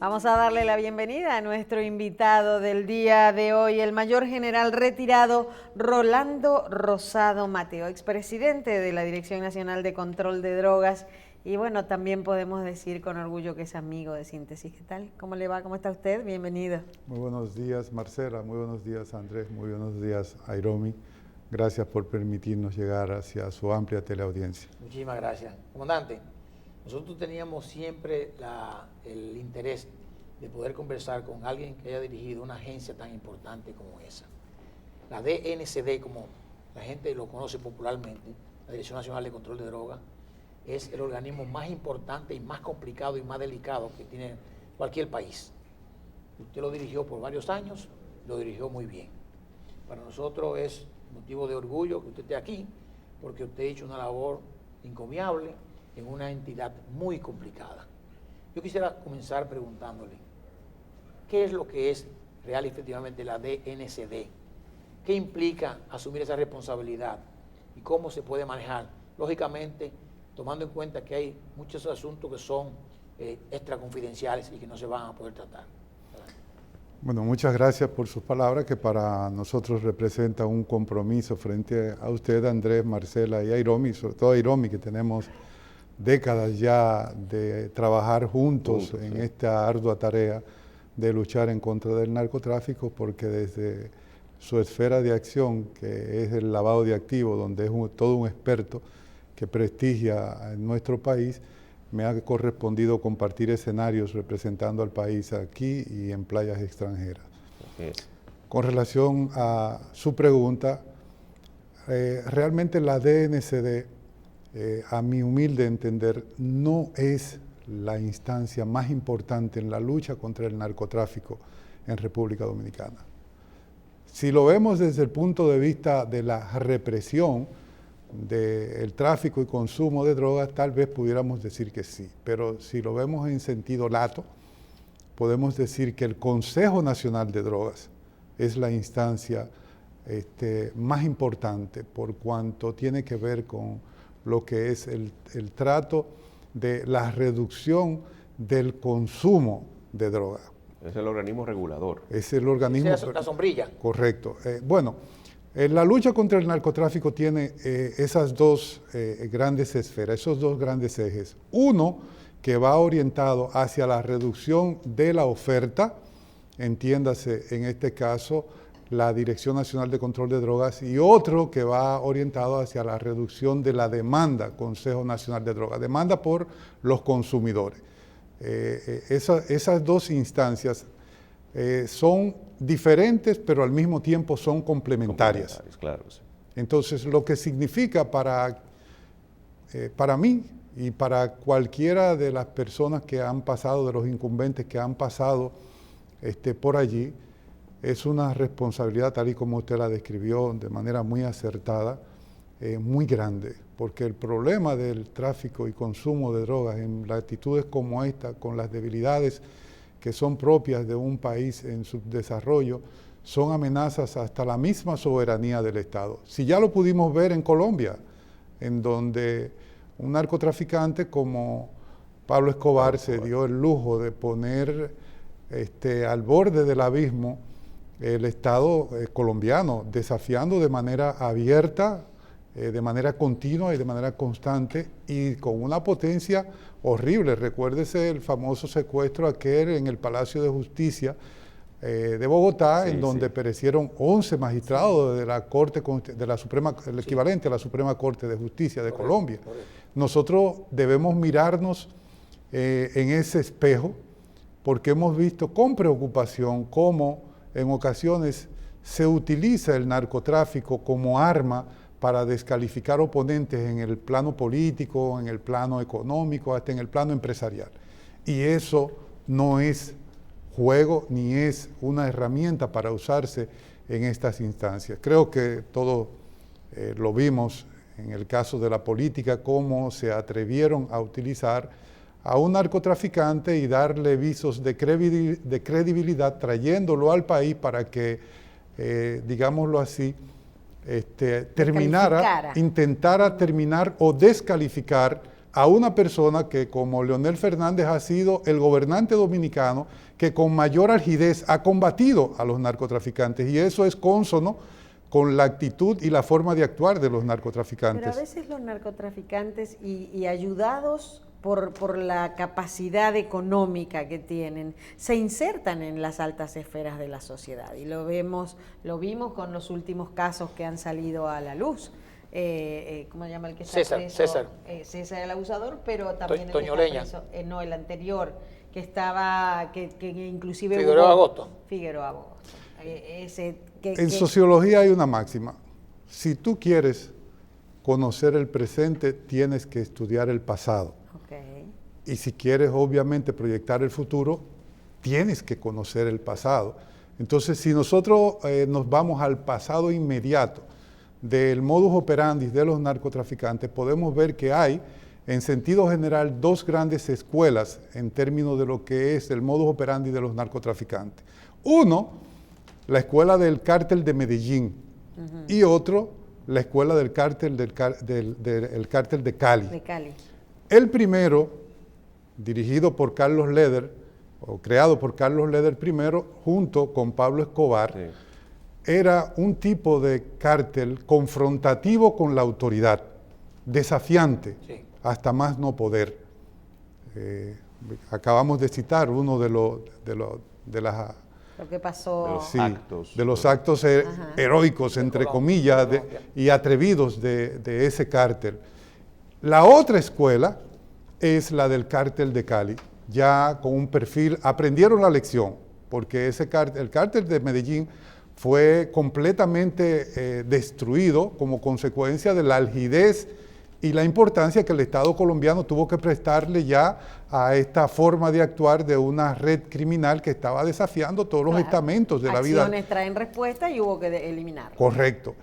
Vamos a darle la bienvenida a nuestro invitado del día de hoy, el mayor general retirado Rolando Rosado Mateo, expresidente de la Dirección Nacional de Control de Drogas. Y bueno, también podemos decir con orgullo que es amigo de Síntesis. ¿Qué tal? ¿Cómo le va? ¿Cómo está usted? Bienvenido. Muy buenos días, Marcela. Muy buenos días, Andrés. Muy buenos días, Airomi. Gracias por permitirnos llegar hacia su amplia teleaudiencia. Muchísimas gracias. Comandante, nosotros teníamos siempre el interés de poder conversar con alguien que haya dirigido una agencia tan importante como esa. La DNCD, como la gente lo conoce popularmente, la Dirección Nacional de Control de Drogas, es el organismo más importante y más complicado y más delicado que tiene cualquier país. Usted lo dirigió por varios años, lo dirigió muy bien. Para nosotros es motivo de orgullo que usted esté aquí, porque usted ha hecho una labor encomiable en una entidad muy complicada. Yo quisiera comenzar preguntándole, ¿qué es lo que es real y efectivamente la DNCD? ¿Qué implica asumir esa responsabilidad? ¿Y cómo se puede manejar? Lógicamente, tomando en cuenta que hay muchos asuntos que son extraconfidenciales y que no se van a poder tratar. Bueno, muchas gracias por sus palabras, que para nosotros representa un compromiso frente a usted, Andrés, Marcela y Airomi, sobre todo Airomi, que tenemos décadas ya de trabajar juntos en esta ardua tarea de luchar en contra del narcotráfico, porque desde su esfera de acción, que es el lavado de activos, donde es todo un experto que prestigia en nuestro país, me ha correspondido compartir escenarios representando al país aquí y en playas extranjeras. Con relación a su pregunta, realmente la DNCD, a mi humilde entender, no es la instancia más importante en la lucha contra el narcotráfico en República Dominicana. Si lo vemos desde el punto de vista de la represión del tráfico y consumo de drogas, tal vez pudiéramos decir que sí, pero si lo vemos en sentido lato, podemos decir que el Consejo Nacional de Drogas es la instancia más importante por cuanto tiene que ver con lo que es el trato de la reducción del consumo de drogas. Es el organismo regulador. Es el organismo... La sombrilla. Correcto. La lucha contra el narcotráfico tiene esas dos grandes esferas, esos dos grandes ejes. Uno que va orientado hacia la reducción de la oferta, entiéndase en este caso la Dirección Nacional de Control de Drogas, y otro que va orientado hacia la reducción de la demanda, Consejo Nacional de Drogas, demanda por los consumidores. Esas dos instancias son diferentes, pero al mismo tiempo son complementarias. Claro, sí. Entonces, lo que significa para mí y para cualquiera de las personas que han pasado, de los incumbentes que han pasado por allí, es una responsabilidad, tal y como usted la describió de manera muy acertada, muy grande, porque el problema del tráfico y consumo de drogas en latitudes como esta, con las debilidades que son propias de un país en subdesarrollo, son amenazas hasta la misma soberanía del Estado. Si ya lo pudimos ver en Colombia, en donde un narcotraficante como Pablo Escobar se dio el lujo de poner al borde del abismo el Estado colombiano, desafiando de manera abierta, de manera continua y de manera constante y con una potencia horrible. Recuérdese el famoso secuestro aquel en el Palacio de Justicia de Bogotá, en donde perecieron 11 magistrados de la Corte, de la Suprema, el equivalente a la Suprema Corte de Justicia de Colombia. Nosotros debemos mirarnos en ese espejo, porque hemos visto con preocupación cómo en ocasiones se utiliza el narcotráfico como arma para descalificar oponentes en el plano político, en el plano económico, hasta en el plano empresarial. Y eso no es juego ni es una herramienta para usarse en estas instancias. Creo que todos lo vimos en el caso de la política, cómo se atrevieron a utilizar a un narcotraficante y darle visos de credibilidad, trayéndolo al país para que, digámoslo así, intentara terminar o descalificar a una persona que como Leonel Fernández ha sido el gobernante dominicano que con mayor algidez ha combatido a los narcotraficantes, y eso es cónsono con la actitud y la forma de actuar de los narcotraficantes. Pero a veces los narcotraficantes y ayudados por la capacidad económica que tienen, se insertan en las altas esferas de la sociedad y lo vimos con los últimos casos que han salido a la luz. ¿Cómo se llama el que está preso? César el abusador, pero también Toño el que está Leña. preso, no, el anterior, que estaba, que inclusive Figueroa Agosto. Figueroa Agosto. En sociología hay una máxima: si tú quieres conocer el presente, tienes que estudiar el pasado. Okay. Y si quieres, obviamente, proyectar el futuro, tienes que conocer el pasado. Entonces, si nosotros nos vamos al pasado inmediato del modus operandi de los narcotraficantes, podemos ver que hay, en sentido general, dos grandes escuelas en términos de lo que es el modus operandi de los narcotraficantes. Uno, la escuela del cártel de Medellín, y otro, la escuela del cártel del cártel de Cali. De Cali. El primero, dirigido por Carlos Leder, o creado por Carlos Leder primero, junto con Pablo Escobar, sí, era un tipo de cártel confrontativo con la autoridad, desafiante, sí, hasta más no poder. Acabamos de citar uno de los lo que pasó, de los actos heroicos, entre comillas, y atrevidos de ese cártel. La otra escuela es la del cártel de Cali, ya con un perfil, aprendieron la lección, porque el cártel de Medellín fue completamente destruido como consecuencia de la algidez y la importancia que el Estado colombiano tuvo que prestarle ya a esta forma de actuar de una red criminal que estaba desafiando todos los estamentos de la vida. Acciones traen respuesta y hubo que eliminarlo. Correcto.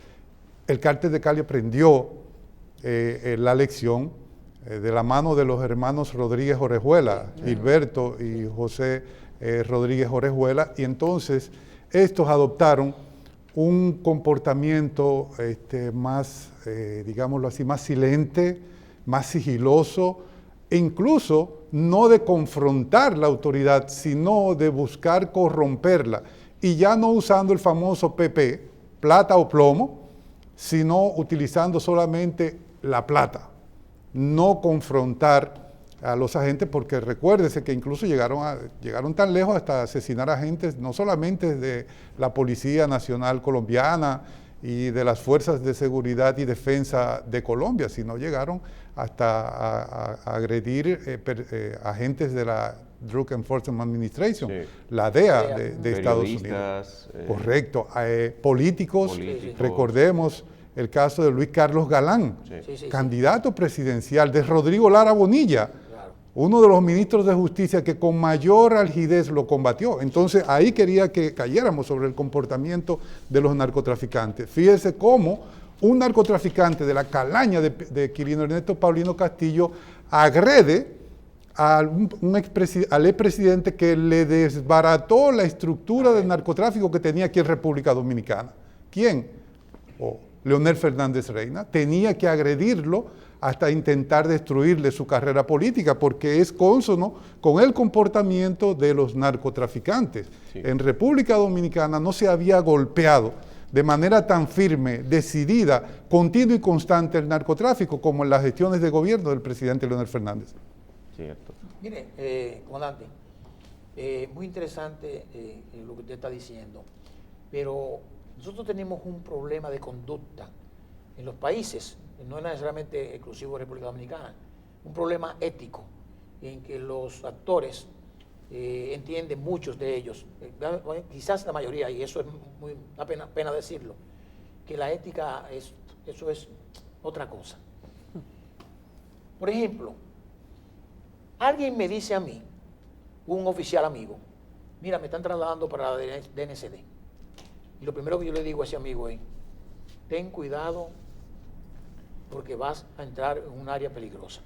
El cártel de Cali aprendió la lección de la mano de los hermanos Rodríguez Orejuela, Gilberto y José Rodríguez Orejuela, y entonces estos adoptaron un comportamiento más, digámoslo así, más silente, más sigiloso, e incluso no de confrontar la autoridad, sino de buscar corromperla, y ya no usando el famoso PP, plata o plomo, sino utilizando solamente la plata, no confrontar a los agentes, porque recuérdese que incluso llegaron tan lejos hasta asesinar agentes, no solamente de la Policía Nacional Colombiana y de las Fuerzas de Seguridad y Defensa de Colombia, sino llegaron hasta a agredir agentes de la Drug Enforcement Administration, sí, la DEA de Estados Unidos. Correcto, políticos, recordemos el caso de Luis Carlos Galán, sí, candidato presidencial, de Rodrigo Lara Bonilla, uno de los ministros de Justicia que con mayor algidez lo combatió. Entonces, ahí quería que cayéramos sobre el comportamiento de los narcotraficantes. Fíjese cómo un narcotraficante de la calaña de Quirino Ernesto Paulino Castillo agrede al expresidente que le desbarató la estructura del narcotráfico que tenía aquí en República Dominicana. ¿Quién? Leonel Fernández Reina. Tenía que agredirlo hasta intentar destruirle su carrera política, porque es cónsono con el comportamiento de los narcotraficantes. Sí. En República Dominicana no se había golpeado de manera tan firme, decidida, continua y constante el narcotráfico como en las gestiones de gobierno del presidente Leonel Fernández. Cierto. Mire, comandante, muy interesante lo que usted está diciendo, pero nosotros tenemos un problema de conducta en los países, no es necesariamente exclusivo de República Dominicana, un problema ético en que los actores entienden, muchos de ellos, quizás la mayoría, y eso es da pena decirlo, que la ética eso es otra cosa. Por ejemplo, alguien me dice a mí, un oficial amigo, mira, me están trasladando para la DNCD. Y lo primero que yo le digo a ese amigo es, ten cuidado porque vas a entrar en un área peligrosa.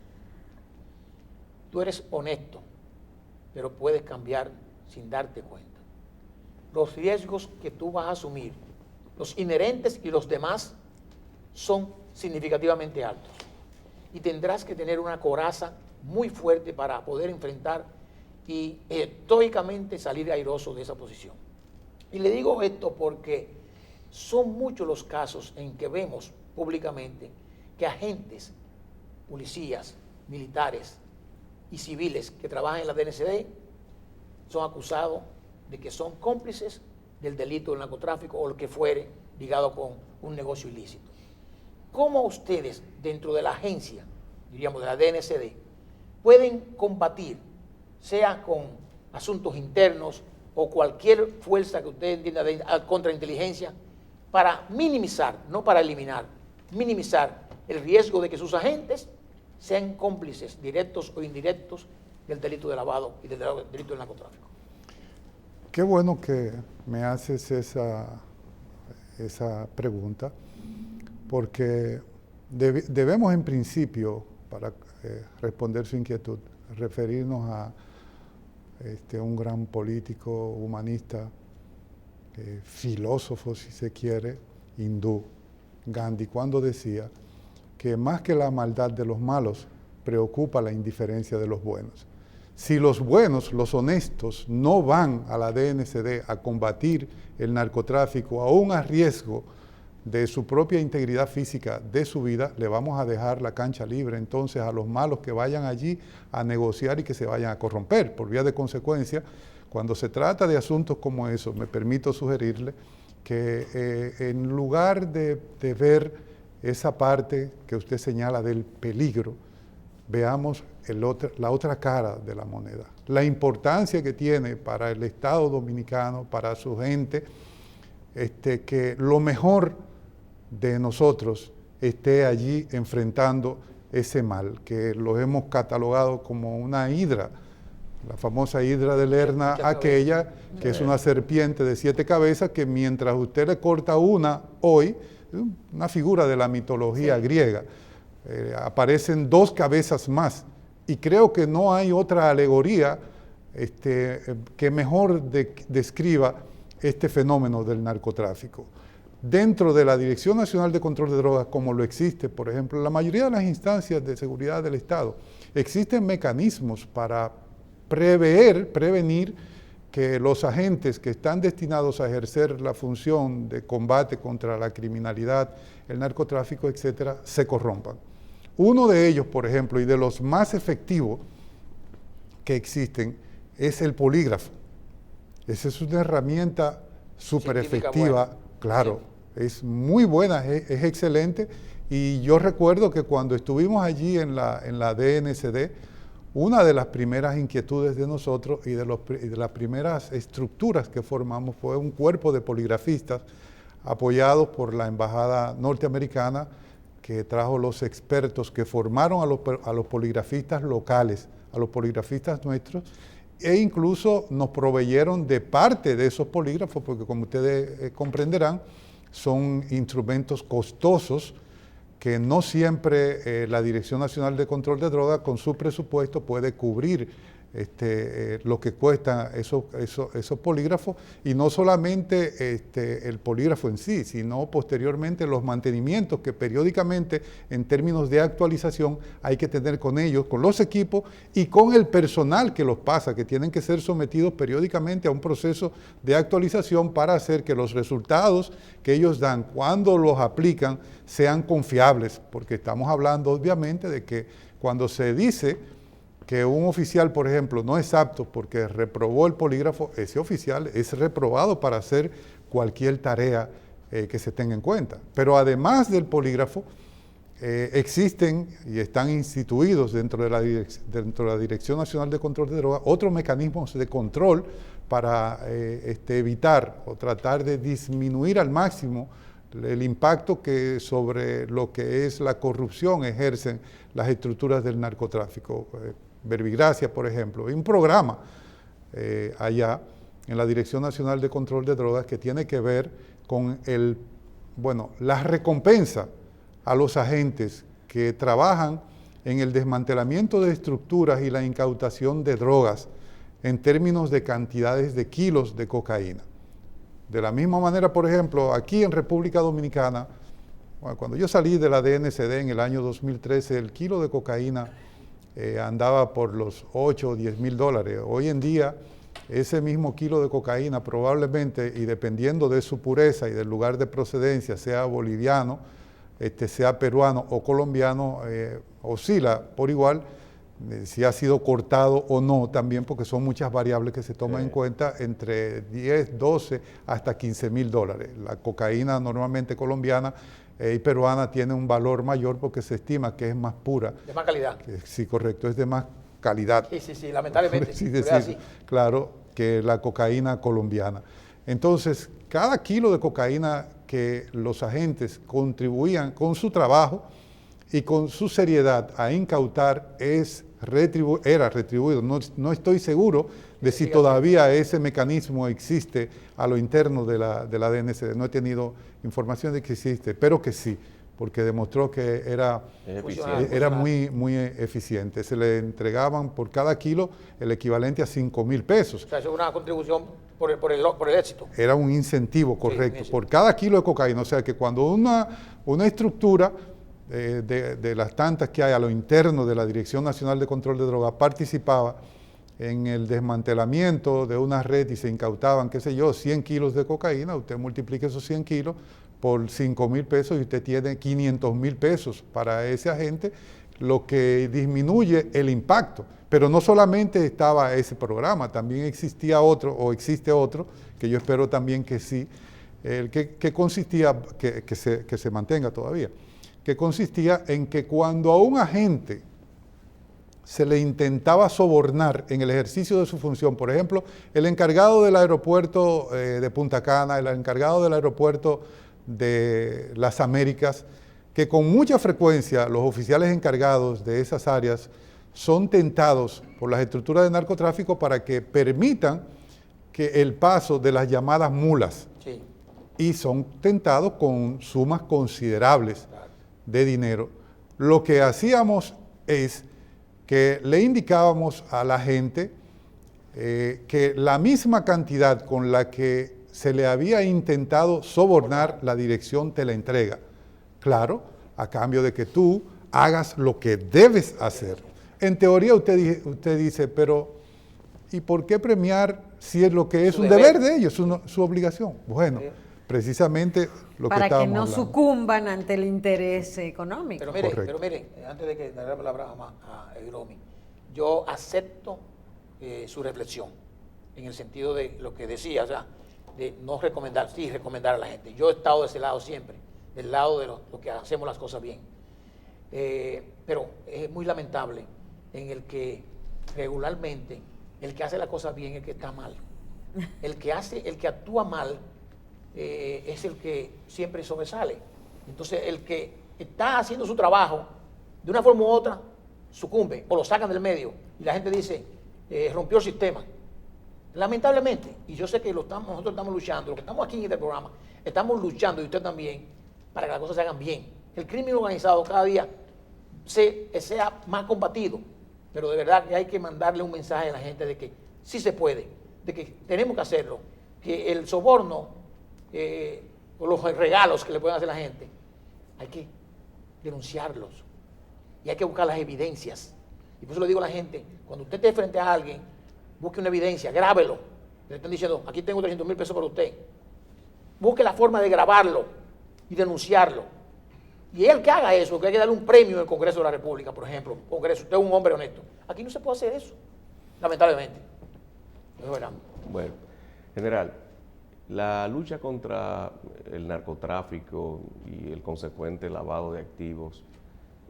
Tú eres honesto, pero puedes cambiar sin darte cuenta. Los riesgos que tú vas a asumir, los inherentes y los demás, son significativamente altos. y tendrás que tener una coraza muy fuerte para poder enfrentar y estoicamente salir airoso de esa posición. Y le digo esto porque son muchos los casos en que vemos públicamente que agentes, policías, militares y civiles que trabajan en la DNCD son acusados de que son cómplices del delito del narcotráfico o lo que fuere ligado con un negocio ilícito. ¿Cómo ustedes, dentro de la agencia, diríamos de la DNCD, pueden combatir, sea con asuntos internos o cualquier fuerza que usted entienda de contrainteligencia, para minimizar, no para eliminar, minimizar el riesgo de que sus agentes sean cómplices directos o indirectos del delito de lavado y del delito del narcotráfico? Qué bueno que me haces esa pregunta, porque debemos en principio, para responder su inquietud, referirnos a un gran político, humanista, filósofo, si se quiere, hindú, Gandhi, cuando decía que más que la maldad de los malos, preocupa la indiferencia de los buenos. Si los buenos, los honestos, no van a la DNCD a combatir el narcotráfico, aún a riesgo de su propia integridad física, de su vida, le vamos a dejar la cancha libre entonces a los malos que vayan allí a negociar y que se vayan a corromper. Por vía de consecuencia, cuando se trata de asuntos como esos, me permito sugerirle que en lugar de ver esa parte que usted señala del peligro, veamos la otra cara de la moneda, la importancia que tiene para el Estado dominicano, para su gente, que lo mejor de nosotros esté allí enfrentando ese mal, que lo hemos catalogado como una hidra, la famosa hidra de Lerna, aquella que es una serpiente de 7 cabezas, que mientras usted le corta una hoy, una figura de la mitología griega, aparecen 2 cabezas más, y creo que no hay otra alegoría que mejor describa este fenómeno del narcotráfico. Dentro de la Dirección Nacional de Control de Drogas, como lo existe, por ejemplo, en la mayoría de las instancias de seguridad del Estado, existen mecanismos para prevenir que los agentes que están destinados a ejercer la función de combate contra la criminalidad, el narcotráfico, etcétera, se corrompan. Uno de ellos, por ejemplo, y de los más efectivos que existen, es el polígrafo. Esa es una herramienta súper efectiva, claro, es muy buena, es excelente, y yo recuerdo que cuando estuvimos allí en la DNCD, una de las primeras inquietudes de nosotros y de las primeras estructuras que formamos fue un cuerpo de poligrafistas apoyados por la Embajada norteamericana, que trajo los expertos que formaron a los poligrafistas locales, a los poligrafistas nuestros, e incluso nos proveyeron de parte de esos polígrafos, porque como ustedes comprenderán, son instrumentos costosos que no siempre la Dirección Nacional de Control de Drogas con su presupuesto puede cubrir lo que cuestan esos polígrafos, y no solamente el polígrafo en sí, sino posteriormente los mantenimientos que periódicamente en términos de actualización hay que tener con ellos, con los equipos y con el personal que los pasa, que tienen que ser sometidos periódicamente a un proceso de actualización para hacer que los resultados que ellos dan cuando los aplican sean confiables, porque estamos hablando obviamente de que cuando se dice que un oficial, por ejemplo, no es apto porque reprobó el polígrafo, ese oficial es reprobado para hacer cualquier tarea que se tenga en cuenta. Pero además del polígrafo, existen y están instituidos dentro de la Dirección Nacional de Control de Drogas otros mecanismos de control para evitar o tratar de disminuir al máximo el impacto que sobre lo que es la corrupción ejercen las estructuras del narcotráfico. Verbigracia, por ejemplo, hay un programa allá en la Dirección Nacional de Control de Drogas que tiene que ver con la recompensa a los agentes que trabajan en el desmantelamiento de estructuras y la incautación de drogas en términos de cantidades de kilos de cocaína. De la misma manera, por ejemplo, aquí en República Dominicana Bueno, cuando yo salí de la DNCD en el año 2013, el kilo de cocaína andaba por los 8 o 10 mil dólares. Hoy en día, ese mismo kilo de cocaína probablemente, y dependiendo de su pureza y del lugar de procedencia, sea boliviano, sea peruano o colombiano, oscila por igual, si ha sido cortado o no también, porque son muchas variables que se toman en cuenta, entre 10, 12 hasta 15 mil dólares. La cocaína normalmente colombiana y peruana tiene un valor mayor porque se estima que es más pura. De más calidad. Sí, correcto, es de más calidad. Sí, lamentablemente. Sí, decir, claro, que la cocaína colombiana. Entonces, cada kilo de cocaína que los agentes contribuían con su trabajo y con su seriedad a incautar era retribuido. No estoy seguro de si todavía ese mecanismo existe a lo interno de la DNCD. No he tenido información de que existe, pero que sí, porque demostró que era muy eficiente. Se le entregaban por cada kilo el equivalente a 5,000 pesos. O sea, eso es una contribución por el éxito. Era un incentivo, correcto, por cada kilo de cocaína. O sea, que cuando una estructura de las tantas que hay a lo interno de la Dirección Nacional de Control de Drogas participaba en el desmantelamiento de una red y se incautaban, qué sé yo, 100 kilos de cocaína, usted multiplica esos 100 kilos por 5,000 pesos y usted tiene 500,000 pesos para ese agente, lo que disminuye el impacto. Pero no solamente estaba ese programa, también existía otro, o existe otro, que yo espero también que sí, que consistía, que se mantenga todavía, que consistía en que cuando a un agente se le intentaba sobornar en el ejercicio de su función, por ejemplo, el encargado del aeropuerto de Punta Cana, el encargado del aeropuerto de las Américas, que con mucha frecuencia los oficiales encargados de esas áreas son tentados por las estructuras de narcotráfico para que permitan que el paso de las llamadas mulas, Sí. y son tentados con sumas considerables de dinero. Lo que hacíamos es que le indicábamos a la gente que la misma cantidad con la que se le había intentado sobornar, la dirección te la entrega. Claro, a cambio de que tú hagas lo que debes hacer. En teoría usted dice, pero ¿y por qué premiar si es lo que es un deber de ellos, su obligación? Bueno, precisamente lo que estábamos para que no hablando. sucumban ante el interés económico. Pero miren, antes de que darle la palabra a Edromi, yo acepto su reflexión en el sentido de lo que decía, o sea, de no recomendar, sí recomendar a la gente. Yo he estado de ese lado siempre, del lado de lo que hacemos las cosas bien. Pero es muy lamentable en el que regularmente el que hace las cosas bien es el que está mal. El que actúa mal es el que siempre sobresale. Entonces el que está haciendo su trabajo de una forma u otra sucumbe o lo sacan del medio y la gente dice rompió el sistema. Lamentablemente, y yo sé que nosotros estamos luchando, los que estamos aquí en este programa, estamos luchando, y usted también, para que las cosas se hagan bien. El crimen organizado cada día sea más combatido, pero de verdad que hay que mandarle un mensaje a la gente de que sí se puede, de que tenemos que hacerlo, que el soborno o los regalos que le pueden hacer a la gente, hay que denunciarlos y hay que buscar las evidencias. Y por eso le digo a la gente, cuando usted esté frente a alguien, busque una evidencia, grábelo. Le están diciendo, aquí tengo 300,000 pesos para usted. Busque la forma de grabarlo y denunciarlo. Y el que haga eso, que hay que darle un premio en el Congreso de la República, por ejemplo. Congreso, usted es un hombre honesto. Aquí no se puede hacer eso, lamentablemente. Bueno, general, la lucha contra el narcotráfico y el consecuente lavado de activos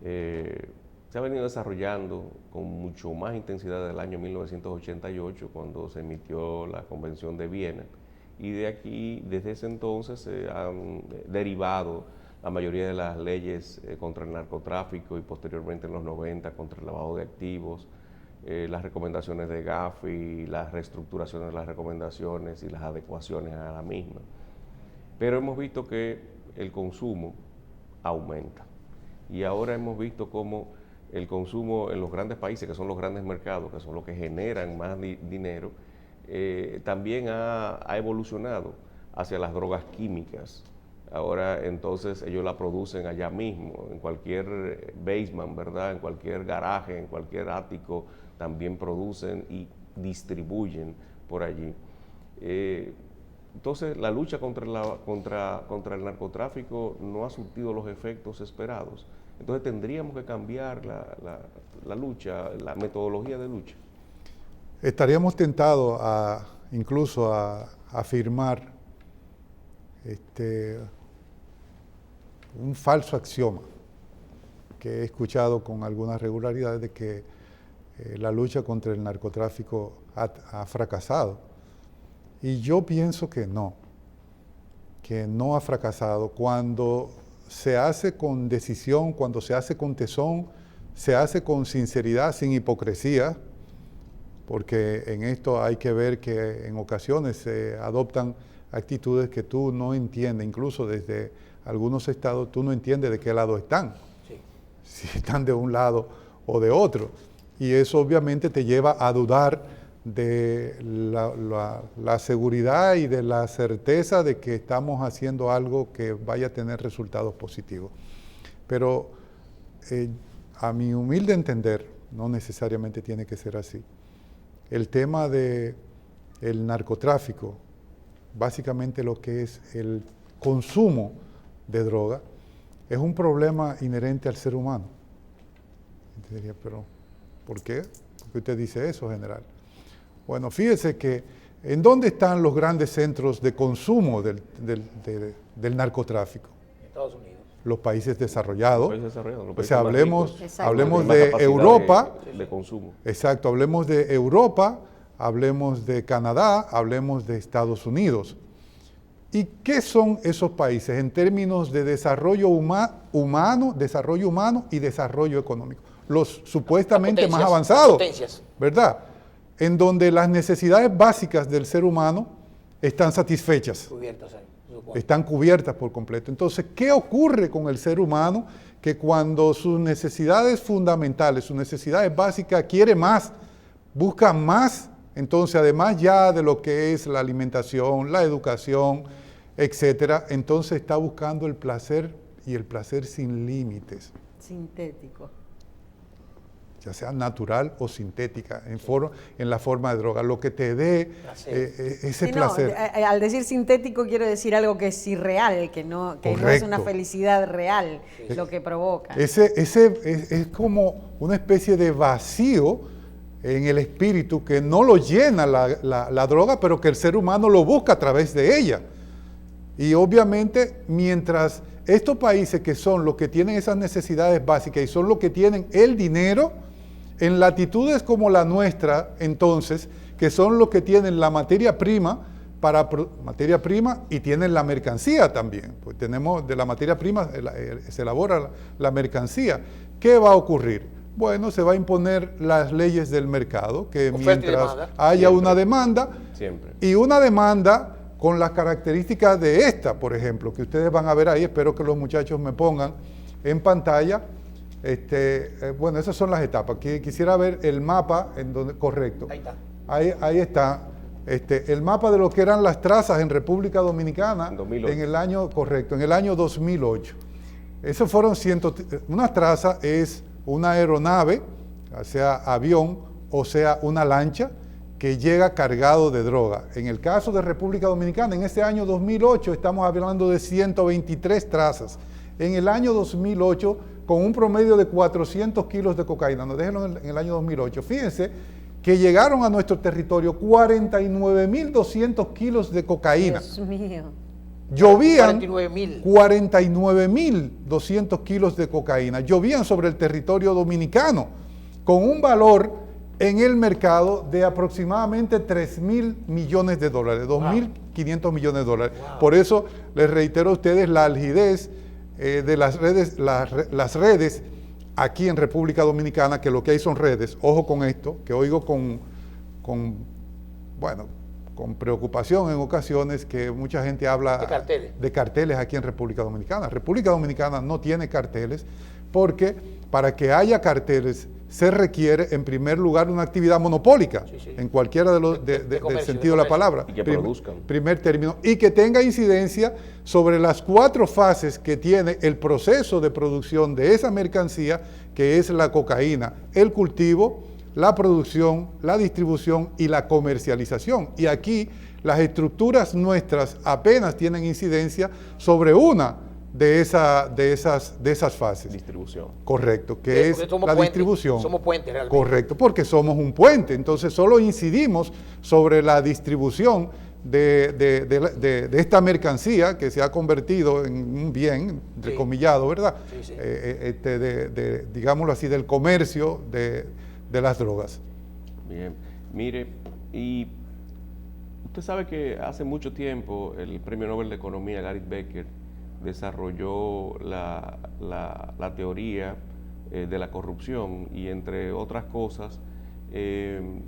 se ha venido desarrollando con mucho más intensidad desde el año 1988, cuando se emitió la Convención de Viena, y desde ese entonces se han derivado la mayoría de las leyes contra el narcotráfico y posteriormente en los 90 contra el lavado de activos, las recomendaciones de Gafi, las reestructuraciones de las recomendaciones y las adecuaciones a la misma. Pero hemos visto que el consumo aumenta y ahora hemos visto cómo el consumo en los grandes países, que son los grandes mercados, que son los que generan más dinero, también ha evolucionado hacia las drogas químicas, Ahora entonces ellos la producen allá mismo, en cualquier basement, ¿verdad? En cualquier garaje, en cualquier ático, también producen y distribuyen por allí. Entonces la lucha contra el narcotráfico no ha surtido los efectos esperados. Entonces tendríamos que cambiar la lucha, la metodología de lucha. Estaríamos tentados incluso a afirmar un falso axioma que he escuchado con algunas regularidades de que la lucha contra el narcotráfico ha fracasado. Y yo pienso que no ha fracasado. Cuando se hace con decisión, cuando se hace con tesón, se hace con sinceridad, sin hipocresía, porque en esto hay que ver que en ocasiones se adoptan actitudes que tú no entiendes, incluso desde algunos estados tú no entiendes de qué lado están, sí. Si están de un lado o de otro, y eso obviamente te lleva a dudar de la seguridad y de la certeza de que estamos haciendo algo que vaya a tener resultados positivos. Pero a mi humilde entender, no necesariamente tiene que ser así. El tema del narcotráfico, básicamente lo que es el consumo de droga, es un problema inherente al ser humano. Entonces diría, pero ¿por qué? ¿Por qué usted dice eso, general? Bueno, fíjese que ¿en dónde están los grandes centros de consumo del narcotráfico? En Estados Unidos. Los países desarrollados. O sea, hablemos de Europa. De consumo. Exacto, hablemos de Europa, hablemos de Canadá, hablemos de Estados Unidos. ¿Y qué son esos países en términos de desarrollo humano y desarrollo económico? Los supuestamente más avanzados, ¿verdad? En donde las necesidades básicas del ser humano están satisfechas, están cubiertas por completo. Entonces, ¿qué ocurre con el ser humano? Que cuando sus necesidades fundamentales, sus necesidades básicas, quiere más, busca más, entonces además ya de lo que es la alimentación, la educación, etcétera, entonces está buscando el placer y el placer sin límites. Sintético. Ya sea natural o sintética, en la forma de droga, lo que te dé ese placer. No, al decir sintético quiero decir algo que es irreal, que no es una felicidad real lo que provoca. Es como una especie de vacío en el espíritu que no lo llena la droga, pero que el ser humano lo busca a través de ella. Y obviamente, mientras estos países que son los que tienen esas necesidades básicas y son los que tienen el dinero, en latitudes como la nuestra, entonces, que son los que tienen la materia prima y tienen la mercancía también, pues tenemos de la materia prima, se elabora la mercancía. ¿Qué va a ocurrir? Bueno, se va a imponer las leyes del mercado, que mientras haya una demanda, y una demanda con las características de esta, por ejemplo, que ustedes van a ver ahí, espero que los muchachos me pongan en pantalla. Bueno, esas son las etapas. Quisiera ver el mapa correcto. Ahí está. Ahí está. El mapa de lo que eran las trazas en República Dominicana en el año 2008. Esos fueron una traza es una aeronave, o sea avión, o sea una lancha que llega cargado de droga. En el caso de República Dominicana, en ese año 2008 estamos hablando de 123 trazas. En el año 2008 con un promedio de 400 kilos de cocaína, no, déjenlo en el año 2008. Fíjense que llegaron a nuestro territorio 49.200 kilos de cocaína. Dios mío. Llovían 49.200 kilos de cocaína. Llovían sobre el territorio dominicano con un valor en el mercado de aproximadamente $3.000 millones, 2.500 millones de dólares. Wow. Por eso les reitero a ustedes la algidez de las redes aquí en República Dominicana, que lo que hay son redes. Ojo con esto, que oigo con preocupación en ocasiones que mucha gente habla de carteles aquí en República Dominicana. República Dominicana no tiene carteles porque para que haya carteles se requiere en primer lugar una actividad monopólica, en cualquiera de los del sentido de la palabra. Y que produzcan. Primer término, y que tenga incidencia sobre las 4 fases que tiene el proceso de producción de esa mercancía, que es la cocaína: el cultivo, la producción, la distribución y la comercialización. Y aquí las estructuras nuestras apenas tienen incidencia sobre una de esas fases. Distribución. Correcto, que es la distribución. Somos puentes realmente. Correcto, porque somos un puente. Entonces solo incidimos sobre la distribución de esta mercancía que se ha convertido en un bien, entrecomillado, ¿verdad? Digámoslo así, del comercio de las drogas. Bien, mire, y usted sabe que hace mucho tiempo el Premio Nobel de Economía, Gary Becker, desarrolló la teoría de la corrupción y, entre otras cosas,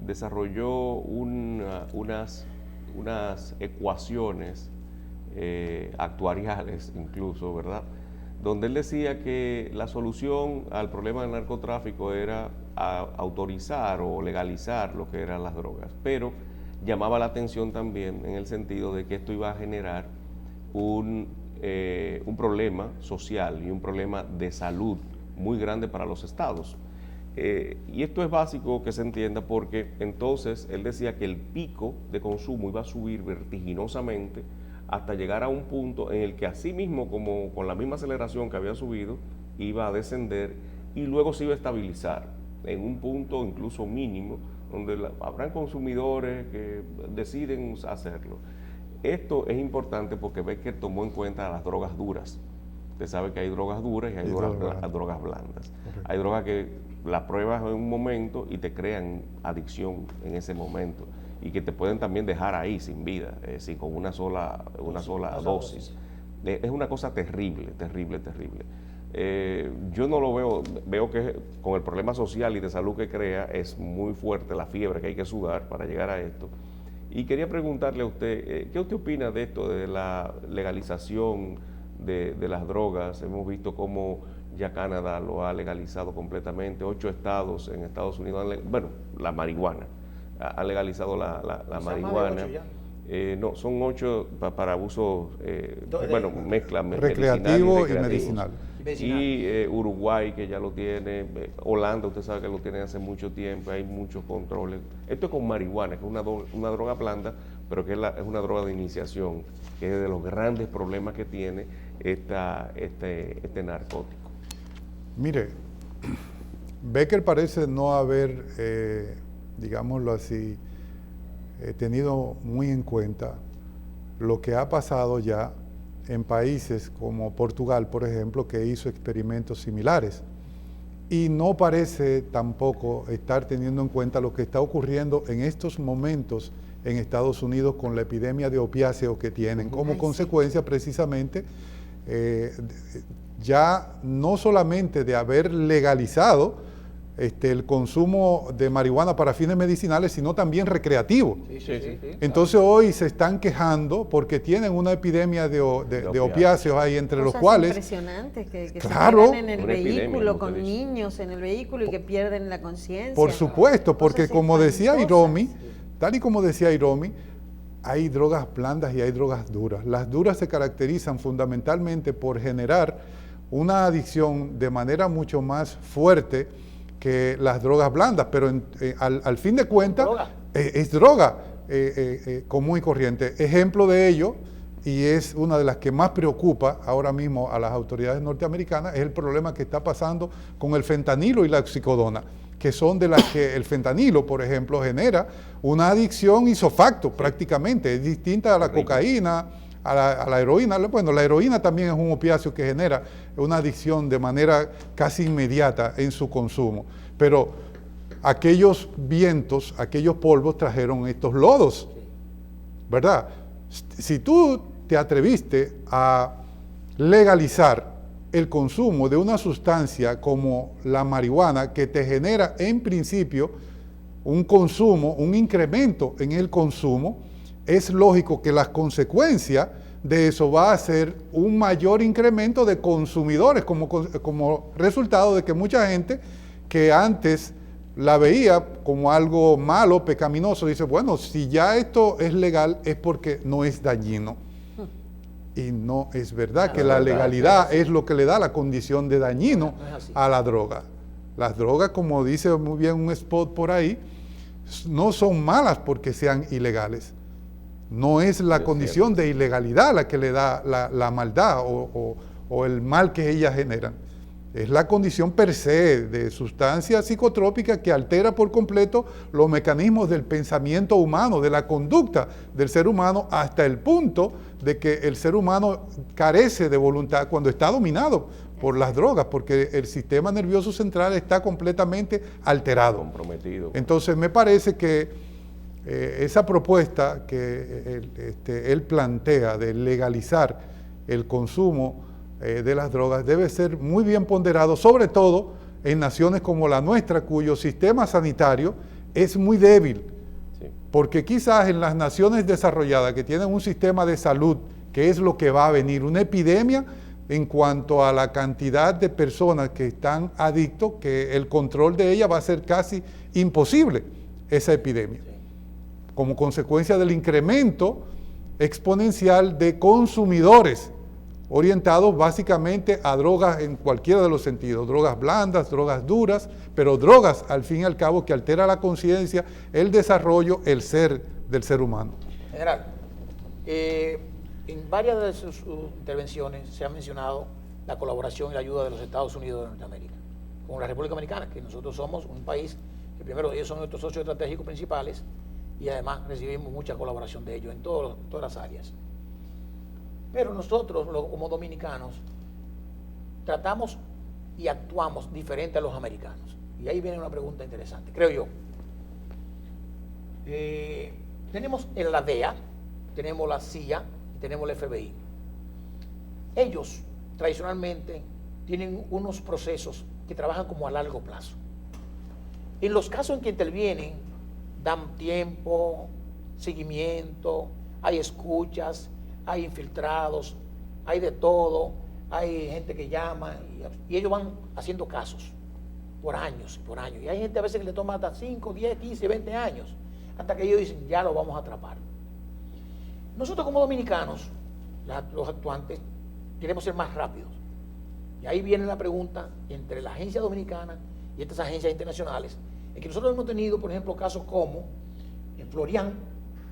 desarrolló unas ecuaciones actuariales incluso, ¿verdad?, donde él decía que la solución al problema del narcotráfico era autorizar o legalizar lo que eran las drogas, pero llamaba la atención también en el sentido de que esto iba a generar un problema social y un problema de salud muy grande para los estados. Y esto es básico que se entienda porque entonces él decía que el pico de consumo iba a subir vertiginosamente hasta llegar a un punto en el que así mismo, como con la misma aceleración que había subido, iba a descender y luego se iba a estabilizar en un punto incluso mínimo, donde habrán consumidores que deciden hacerlo. Esto es importante porque Becker tomó en cuenta las drogas duras. Usted sabe que hay drogas duras y hay drogas blandas. Correcto. Hay drogas que las pruebas en un momento y te crean adicción en ese momento y que te pueden también dejar ahí sin vida, con una sola dosis. Es una cosa terrible. Yo no lo veo que con el problema social y de salud que crea es muy fuerte la fiebre que hay que sudar para llegar a esto. Y quería preguntarle a usted, ¿qué usted opina de esto, de la legalización de las drogas? Hemos visto cómo ya Canadá lo ha legalizado completamente, 8 estados en Estados Unidos, la marihuana, ha legalizado la marihuana. No, son 8 para uso, mezcla recreativo y medicinal. Y Uruguay, que ya lo tiene, Holanda, usted sabe que lo tiene hace mucho tiempo, hay muchos controles. Esto es con marihuana, que es una droga blanda, pero que es una droga de iniciación, que es de los grandes problemas que tiene este narcótico. Mire, Becker parece no haber, digámoslo así, tenido muy en cuenta lo que ha pasado ya en países como Portugal, por ejemplo, que hizo experimentos similares. Y no parece tampoco estar teniendo en cuenta lo que está ocurriendo en estos momentos en Estados Unidos con la epidemia de opiáceos que tienen, como consecuencia precisamente ya no solamente de haber legalizado el consumo de marihuana para fines medicinales, sino también recreativo. Entonces hoy se están quejando porque tienen una epidemia de opiáceos ahí, entre los cuales... impresionantes que claro, se quedan en el vehículo, con niños en el vehículo y que pierden la conciencia. Por supuesto, porque como decía Iromi, tal y como decía Iromi, hay drogas blandas y hay drogas duras. Las duras se caracterizan fundamentalmente por generar una adicción de manera mucho más fuerte que las drogas blandas, pero al fin de cuentas es droga común y corriente. Ejemplo de ello, y es una de las que más preocupa ahora mismo a las autoridades norteamericanas, es el problema que está pasando con el fentanilo y la oxicodona, que son de las que el fentanilo, por ejemplo, genera una adicción isofacto prácticamente, es distinta a la cocaína, a la heroína. Bueno, la heroína también es un opiáceo que genera una adicción de manera casi inmediata en su consumo, pero aquellos vientos, aquellos polvos trajeron estos lodos, ¿verdad? Si tú te atreviste a legalizar el consumo de una sustancia como la marihuana, que te genera en principio un consumo, un incremento en el consumo, es lógico que las consecuencias de eso va a ser un mayor incremento de consumidores como resultado de que mucha gente que antes la veía como algo malo, pecaminoso, dice, bueno, si ya esto es legal es porque no es dañino. Y no es verdad que la legalidad es lo que le da la condición de dañino a la droga. Las drogas, como dice muy bien un spot por ahí, no son malas porque sean ilegales. No es la condición de ilegalidad la que le da la maldad o el mal que ellas generan. Es la condición per se de sustancia psicotrópica que altera por completo los mecanismos del pensamiento humano, de la conducta del ser humano, hasta el punto de que el ser humano carece de voluntad cuando está dominado por las drogas, porque el sistema nervioso central está completamente alterado. Comprometido. Entonces me parece que esa propuesta que él plantea de legalizar el consumo de las drogas debe ser muy bien ponderado, sobre todo en naciones como la nuestra, cuyo sistema sanitario es muy débil, sí. Porque quizás en las naciones desarrolladas que tienen un sistema de salud, que es lo que va a venir, una epidemia en cuanto a la cantidad de personas que están adictos, que el control de ella va a ser casi imposible, esa epidemia, sí. Como consecuencia del incremento exponencial de consumidores orientados básicamente a drogas en cualquiera de los sentidos, drogas blandas, drogas duras, pero drogas al fin y al cabo que altera la conciencia, el desarrollo, el ser del ser humano. General, en varias de sus intervenciones se ha mencionado la colaboración y la ayuda de los Estados Unidos de Norteamérica con la República Dominicana, que nosotros somos un país que primero ellos son nuestros socios estratégicos principales y además recibimos mucha colaboración de ellos en todas las áreas. Pero nosotros, como dominicanos, tratamos y actuamos diferente a los americanos. Y ahí viene una pregunta interesante, creo yo. Tenemos la DEA, tenemos la CIA, tenemos el FBI. Ellos, tradicionalmente, tienen unos procesos que trabajan como a largo plazo. En los casos en que intervienen, dan tiempo, seguimiento, hay escuchas, hay infiltrados, hay de todo, hay gente que llama y ellos van haciendo casos por años. Y hay gente a veces que le toma hasta 5, 10, 15, 20 años, hasta que ellos dicen, ya lo vamos a atrapar. Nosotros como dominicanos, los actuantes, queremos ser más rápidos. Y ahí viene la pregunta entre la agencia dominicana y estas agencias internacionales, en que nosotros hemos tenido, por ejemplo, casos como Florian,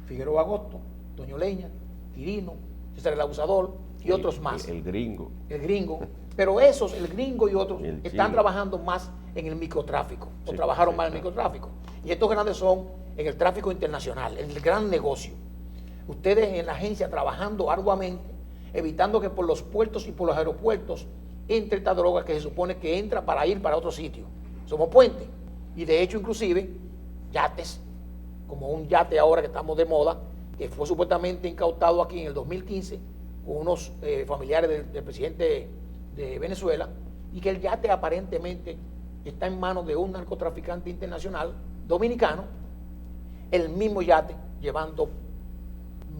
Figueroa Agosto, Toño Leña, Quirino, César el Abusador y otros más. El gringo. El gringo. Pero esos, el gringo y otros, están trabajando más en el microtráfico, o trabajaron más en el microtráfico. Y estos grandes son en el tráfico internacional, en el gran negocio. Ustedes en la agencia trabajando arduamente, evitando que por los puertos y por los aeropuertos entre esta droga que se supone que entra para ir para otro sitio. Somos puentes. Y de hecho, inclusive, yates, como un yate ahora que estamos de moda, que fue supuestamente incautado aquí en el 2015 con unos familiares del presidente de Venezuela, y que el yate aparentemente está en manos de un narcotraficante internacional dominicano, el mismo yate llevando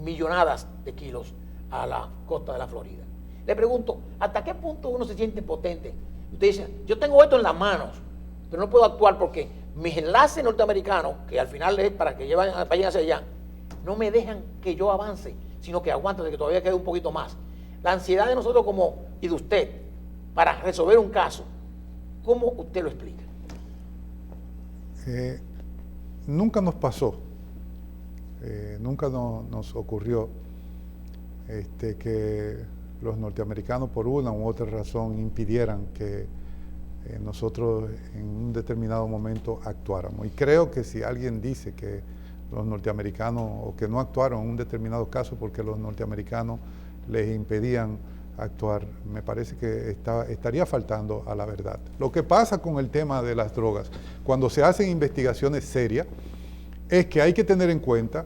millonadas de kilos a la costa de la Florida. Le pregunto, ¿hasta qué punto uno se siente potente? Usted dice, yo tengo esto en las manos, pero no puedo actuar porque mis enlaces norteamericanos, que al final es para que vayan hacia allá, no me dejan que yo avance, sino que aguanten, que todavía quede un poquito más. La ansiedad de nosotros y de usted para resolver un caso, ¿cómo usted lo explica? Nunca nos pasó, nunca nos ocurrió que los norteamericanos por una u otra razón impidieran que nosotros en un determinado momento actuáramos. Y creo que si alguien dice que los norteamericanos o que no actuaron en un determinado caso porque los norteamericanos les impedían actuar, me parece que estaría faltando a la verdad. Lo que pasa con el tema de las drogas, cuando se hacen investigaciones serias, es que hay que tener en cuenta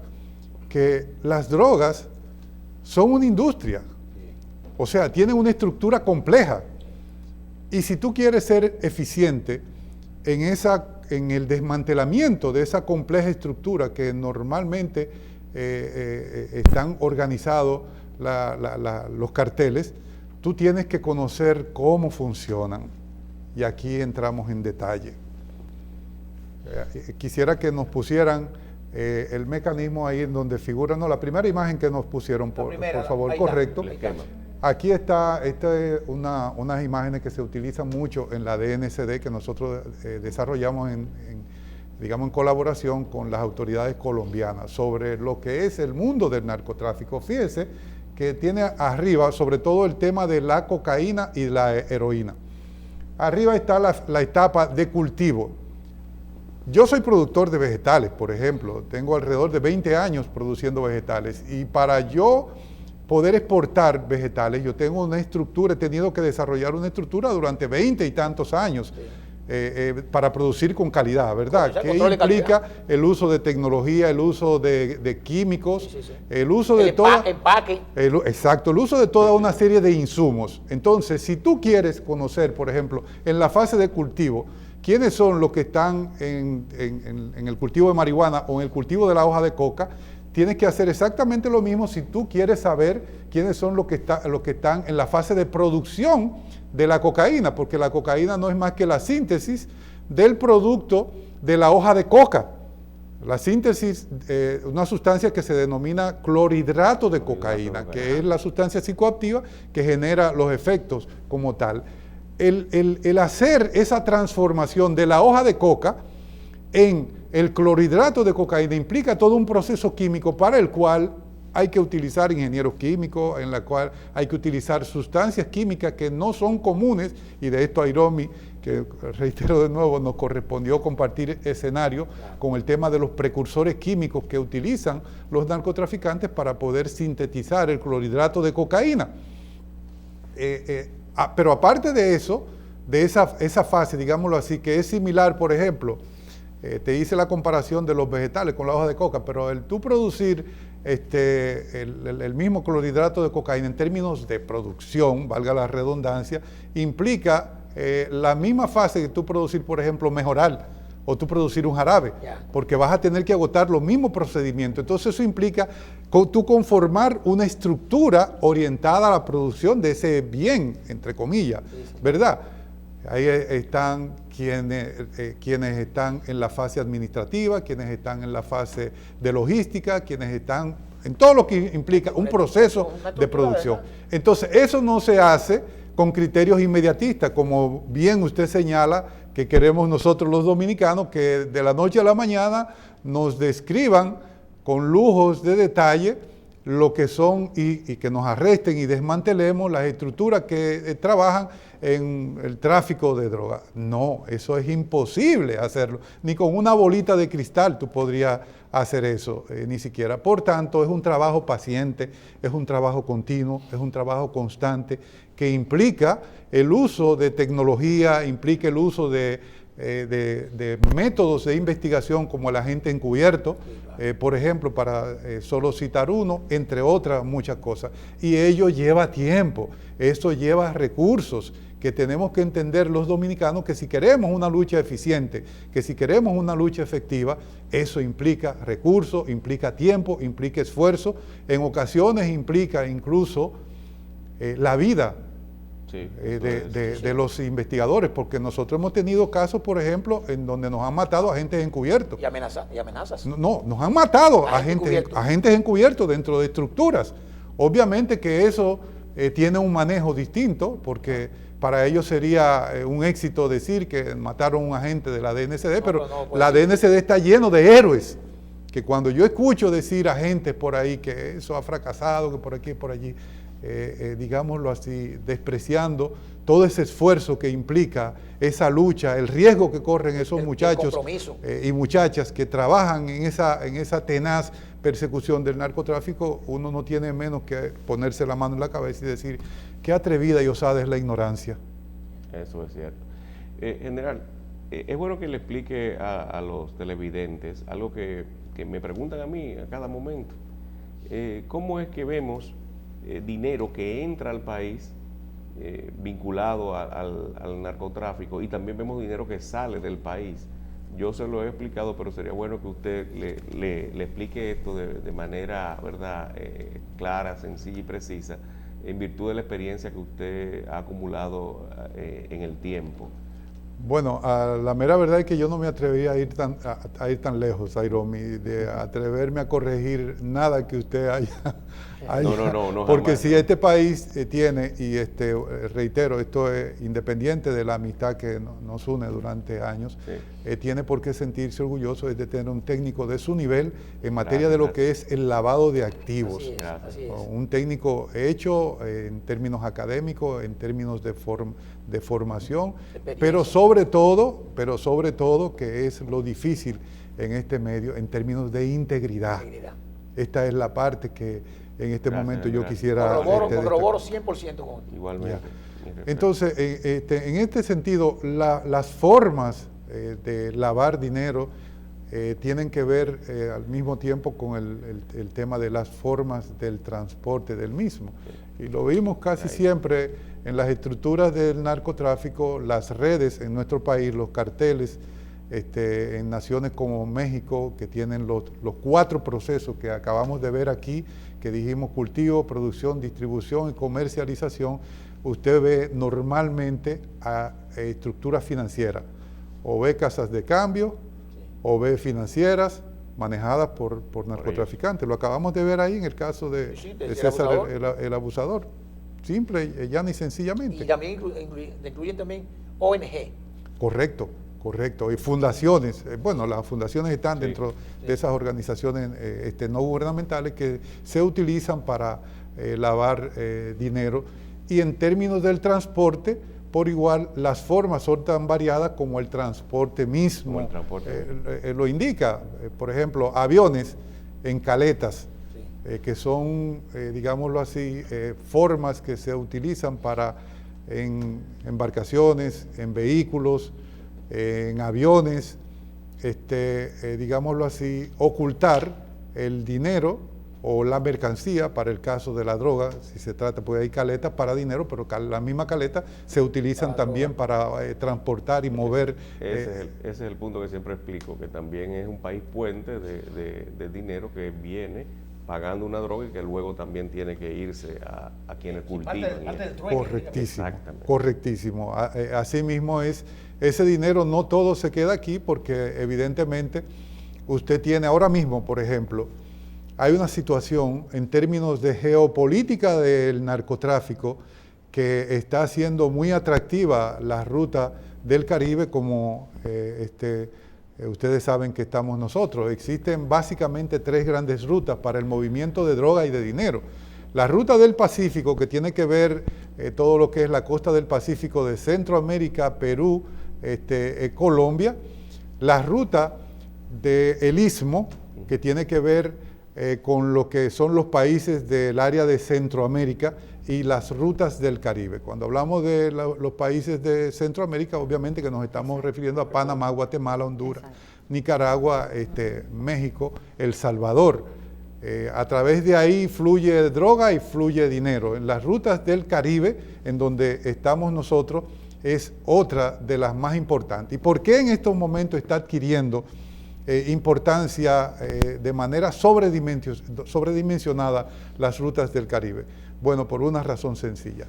que las drogas son una industria, o sea, tienen una estructura compleja. Y si tú quieres ser eficiente en el desmantelamiento de esa compleja estructura que normalmente están organizados los carteles, tú tienes que conocer cómo funcionan. Y aquí entramos en detalle. Quisiera que nos pusieran el mecanismo ahí en donde figura, no, la primera imagen que nos pusieron, por favor, correcto. Aquí está, esta es unas imágenes que se utilizan mucho en la DNCD, que nosotros desarrollamos digamos, en colaboración con las autoridades colombianas, sobre lo que es el mundo del narcotráfico. Fíjese que tiene arriba, sobre todo, el tema de la cocaína y la heroína. Arriba está la etapa de cultivo. Yo soy productor de vegetales, por ejemplo, tengo alrededor de 20 años produciendo vegetales, y para yo poder exportar vegetales, yo tengo una estructura, he tenido que desarrollar una estructura durante 20 y tantos años, para producir con calidad, ¿verdad? ¿Qué implica el uso de tecnología, el uso de químicos, el uso de todo... Exacto, el uso de toda una serie de insumos. Entonces, si tú quieres conocer, por ejemplo, en la fase de cultivo, quiénes son los que están en el cultivo de marihuana o en el cultivo de la hoja de coca, tienes que hacer exactamente lo mismo si tú quieres saber quiénes son los que están en la fase de producción de la cocaína, porque la cocaína no es más que la síntesis del producto de la hoja de coca. La síntesis, una sustancia que se denomina clorhidrato de cocaína, que es la sustancia psicoactiva que genera los efectos como tal. El hacer esa transformación de la hoja de coca en el clorhidrato de cocaína implica todo un proceso químico para el cual hay que utilizar ingenieros químicos, en la cual hay que utilizar sustancias químicas que no son comunes, y de esto Airomi, que reitero de nuevo, nos correspondió compartir escenario con el tema de los precursores químicos que utilizan los narcotraficantes para poder sintetizar el clorhidrato de cocaína. Pero aparte de eso, de esa fase, digámoslo así, que es similar, por ejemplo, te hice la comparación de los vegetales con la hoja de coca, pero el tú producir el mismo clorhidrato de cocaína en términos de producción, valga la redundancia, implica la misma fase que tú producir, por ejemplo, mejoral, o tú producir un jarabe, porque vas a tener que agotar los mismos procedimientos. Entonces eso implica tú conformar una estructura orientada a la producción de ese bien, entre comillas, ¿verdad? Ahí están quienes están en la fase administrativa, quienes están en la fase de logística, quienes están en todo lo que implica un proceso de producción. Entonces, eso no se hace con criterios inmediatistas, como bien usted señala que queremos nosotros los dominicanos, que de la noche a la mañana nos describan con lujos de detalle lo que son y que nos arresten y desmantelemos las estructuras que trabajan en el tráfico de drogas. No, eso es imposible hacerlo. Ni con una bolita de cristal tú podrías hacer eso, ni siquiera. Por tanto, es un trabajo paciente, es un trabajo continuo, es un trabajo constante que implica el uso de tecnología, implica el uso de métodos de investigación como el agente encubierto, por ejemplo, para solo citar uno, entre otras muchas cosas. Y ello lleva tiempo, esto lleva recursos que tenemos que entender los dominicanos, que si queremos una lucha eficiente, que si queremos una lucha efectiva, eso implica recursos, implica tiempo, implica esfuerzo, en ocasiones implica incluso la vida de los investigadores, porque nosotros hemos tenido casos, por ejemplo, en donde nos han matado agentes encubiertos. ¿Y amenazas? No, nos han matado agentes encubiertos dentro de estructuras. Obviamente que eso tiene un manejo distinto, porque para ellos sería un éxito decir que mataron a un agente de la DNCD, pero la DNCD está lleno de héroes, que cuando yo escucho decir a gente por ahí que eso ha fracasado, que por aquí y por allí, digámoslo así, despreciando todo ese esfuerzo que implica esa lucha, el riesgo que corren esos muchachos y muchachas que trabajan en esa tenaz persecución del narcotráfico, uno no tiene menos que ponerse la mano en la cabeza y decir, qué atrevida y osada es la ignorancia. Eso es cierto. General, es bueno que le explique a los televidentes algo que me preguntan a mí a cada momento. ¿Cómo es que vemos dinero que entra al país vinculado al narcotráfico, y también vemos dinero que sale del país yo se lo he explicado, pero sería bueno que usted le explique esto de manera, ¿verdad?, clara, sencilla y precisa, en virtud de la experiencia que usted ha acumulado en el tiempo. Bueno, la mera verdad es que yo no me atreví a ir tan lejos, Jairomi, de atreverme a corregir nada que usted haya. No, porque jamás, si no. este país tiene, y reitero, esto es independiente de la amistad que nos une durante años, Sí. tiene por qué sentirse orgulloso de tener un técnico de su nivel en materia Gracias, de lo gracias. que es el lavado de activos. Así es. Un técnico hecho en términos académicos, en términos de formación, pero sobre todo, que es lo difícil en este medio, en términos de integridad. Esta es la parte que en este momento yo quisiera... Corroboro 100% con ti. Igualmente. Entonces, en este sentido, las formas de lavar dinero tienen que ver al mismo tiempo con el tema de las formas del transporte del mismo. Y lo vimos casi siempre en las estructuras del narcotráfico, las redes en nuestro país, los carteles, en naciones como México, que tienen los 4 procesos que acabamos de ver aquí, que dijimos cultivo, producción, distribución y comercialización. Usted ve normalmente a estructuras financieras, o ve casas de cambio, o ve financieras manejadas por narcotraficantes. Lo acabamos de ver ahí en el caso de César el abusador. Simple, llana y sencillamente. Y también incluyen también ONG. Correcto. Y fundaciones, bueno, las fundaciones están dentro de esas organizaciones no gubernamentales que se utilizan para lavar dinero. Y en términos del transporte, por igual, las formas son tan variadas como el transporte mismo lo indica. Por ejemplo, aviones en caletas, que son, digámoslo así, formas que se utilizan para en embarcaciones, en vehículos, en aviones, digámoslo así, ocultar el dinero o la mercancía. Para el caso de la droga, si se trata, pues hay caletas para dinero, pero la misma caleta se utilizan también para transportar y mover. Ese es el punto que siempre explico, que también es un país puente de dinero que viene pagando una droga y que luego también tiene que irse a quienes cultivan. Correctísimo. Así mismo es. Ese dinero no todo se queda aquí, porque evidentemente usted tiene ahora mismo, por ejemplo, hay una situación en términos de geopolítica del narcotráfico que está haciendo muy atractiva la ruta del Caribe, como ustedes saben que estamos nosotros. Existen básicamente 3 grandes rutas para el movimiento de droga y de dinero. La ruta del Pacífico, que tiene que ver todo lo que es la costa del Pacífico de Centroamérica, Perú, Colombia. La ruta del Istmo, que tiene que ver con lo que son los países del área de Centroamérica, y las rutas del Caribe. Cuando hablamos de los países de Centroamérica, obviamente que nos estamos refiriendo a Panamá, Guatemala, Honduras, Nicaragua, México, El Salvador. A través de ahí fluye droga y fluye dinero. En las rutas del Caribe, en donde estamos nosotros, es otra de las más importantes. ¿Y por qué en estos momentos está adquiriendo importancia de manera sobredimensionada las rutas del Caribe? Bueno, por una razón sencilla.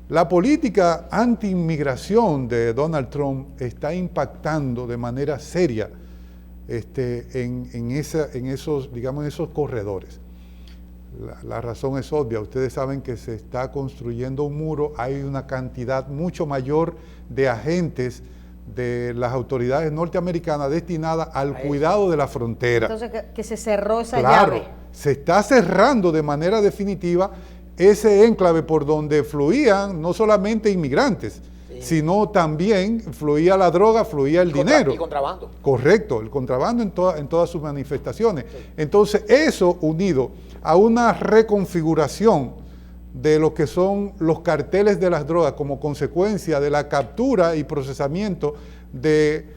La política anti-inmigración de Donald Trump está impactando de manera seria en esos corredores. La razón es obvia. Ustedes saben que se está construyendo un muro, hay una cantidad mucho mayor de agentes de las autoridades norteamericanas destinadas al cuidado de la frontera. Entonces, que se cerró esa llave. Se está cerrando de manera definitiva ese enclave por donde fluían no solamente inmigrantes, sino también fluía la droga, fluía el dinero. Y contrabando. Correcto, el contrabando en todas sus manifestaciones. Entonces, eso unido a una reconfiguración de lo que son los carteles de las drogas como consecuencia de la captura y procesamiento de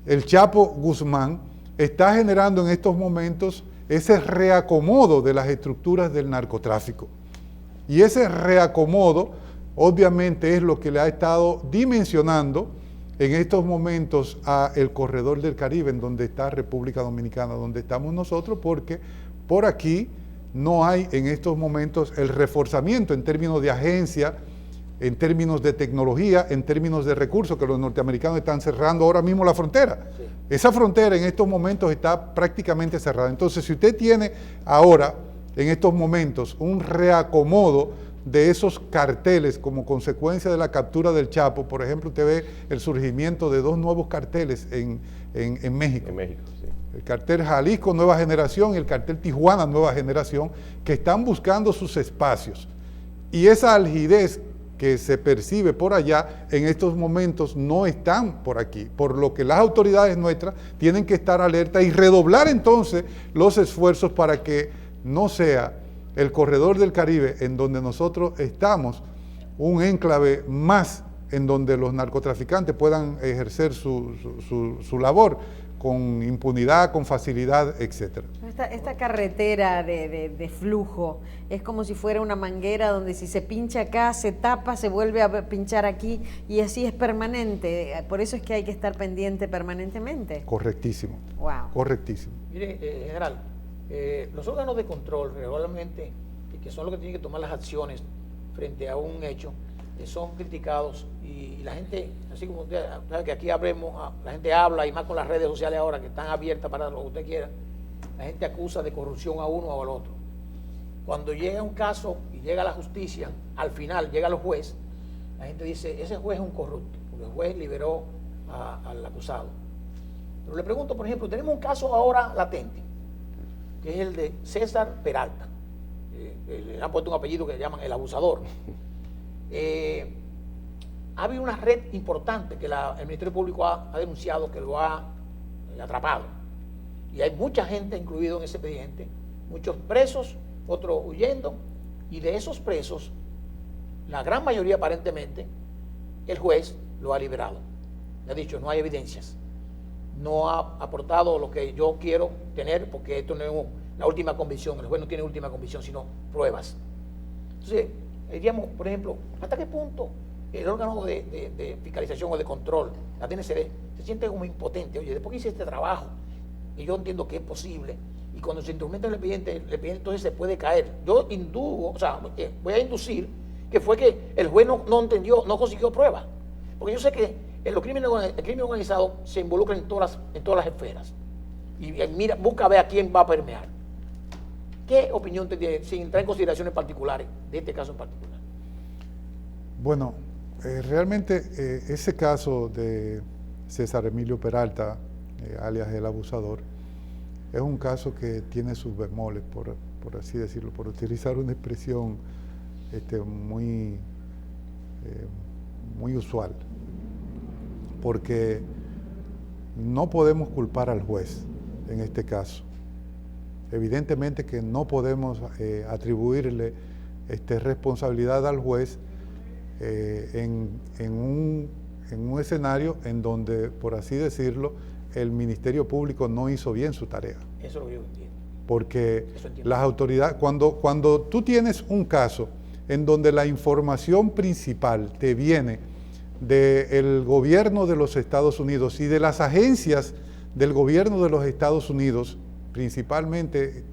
el Chapo Guzmán, está generando en estos momentos ese reacomodo de las estructuras del narcotráfico. Y ese reacomodo obviamente es lo que le ha estado dimensionando en estos momentos a el corredor del Caribe, en donde está República Dominicana, donde estamos nosotros, porque por aquí no hay en estos momentos el reforzamiento en términos de agencia, en términos de tecnología, en términos de recursos, que los norteamericanos están cerrando ahora mismo la frontera. Sí. Esa frontera en estos momentos está prácticamente cerrada. Entonces, si usted tiene ahora, en estos momentos, un reacomodo de esos carteles como consecuencia de la captura del Chapo, por ejemplo, usted ve el surgimiento de 2 nuevos carteles en México. En México, sí. El cartel Jalisco Nueva Generación y el cartel Tijuana Nueva Generación, que están buscando sus espacios. Y esa algidez que se percibe por allá, en estos momentos no están por aquí, por lo que las autoridades nuestras tienen que estar alerta y redoblar entonces los esfuerzos para que no sea el corredor del Caribe, en donde nosotros estamos, un enclave más en donde los narcotraficantes puedan ejercer su labor con impunidad, con facilidad, etc. Esta carretera de flujo es como si fuera una manguera donde si se pincha acá, se tapa, se vuelve a pinchar aquí y así es permanente. Por eso es que hay que estar pendiente permanentemente. Correctísimo. Wow. Correctísimo. Mire, general, los órganos de control regularmente, que son los que tienen que tomar las acciones frente a un hecho, son criticados y la gente, así como usted sabe que aquí la gente habla, y más con las redes sociales ahora que están abiertas para lo que usted quiera, la gente acusa de corrupción a uno o al otro. Cuando llega un caso y llega a la justicia, al final llega al juez, la gente dice, ese juez es un corrupto, porque el juez liberó al acusado. Pero le pregunto, por ejemplo, tenemos un caso ahora latente, que es el de César Peralta. Le han puesto un apellido que le llaman el abusador. Ha habido una red importante que el Ministerio Público ha denunciado que lo ha atrapado. Y hay mucha gente incluida en ese expediente, muchos presos, otros huyendo, y de esos presos, la gran mayoría aparentemente, el juez lo ha liberado. Le ha dicho, no hay evidencias, no ha aportado lo que yo quiero tener, porque esto no es la última convicción, el juez no tiene última convicción, sino pruebas. Entonces, diríamos, por ejemplo, ¿hasta qué punto el órgano de fiscalización o de control, la DNCD, se siente como impotente? Oye, después que hice este trabajo, y yo entiendo que es posible, y cuando se instrumenta el expediente entonces se puede caer. Yo voy a inducir que fue que el juez no entendió, no consiguió pruebas. Porque yo sé que el crimen organizado se involucra en todas las esferas. Y mira, busca a ver a quién va a permear. ¿Qué opinión te tiene, sin entrar en consideraciones particulares, de este caso en particular? Bueno, realmente ese caso de César Emilio Peralta, alias el abusador, es un caso que tiene sus bemoles, por así decirlo, por utilizar una expresión muy usual, porque no podemos culpar al juez en este caso. Evidentemente que no podemos atribuirle responsabilidad al juez en un escenario en donde, por así decirlo, el Ministerio Público no hizo bien su tarea. Eso es lo que yo entiendo. Porque las autoridades, cuando tú tienes un caso en donde la información principal te viene del gobierno de los Estados Unidos y de las agencias del gobierno de los Estados Unidos, principalmente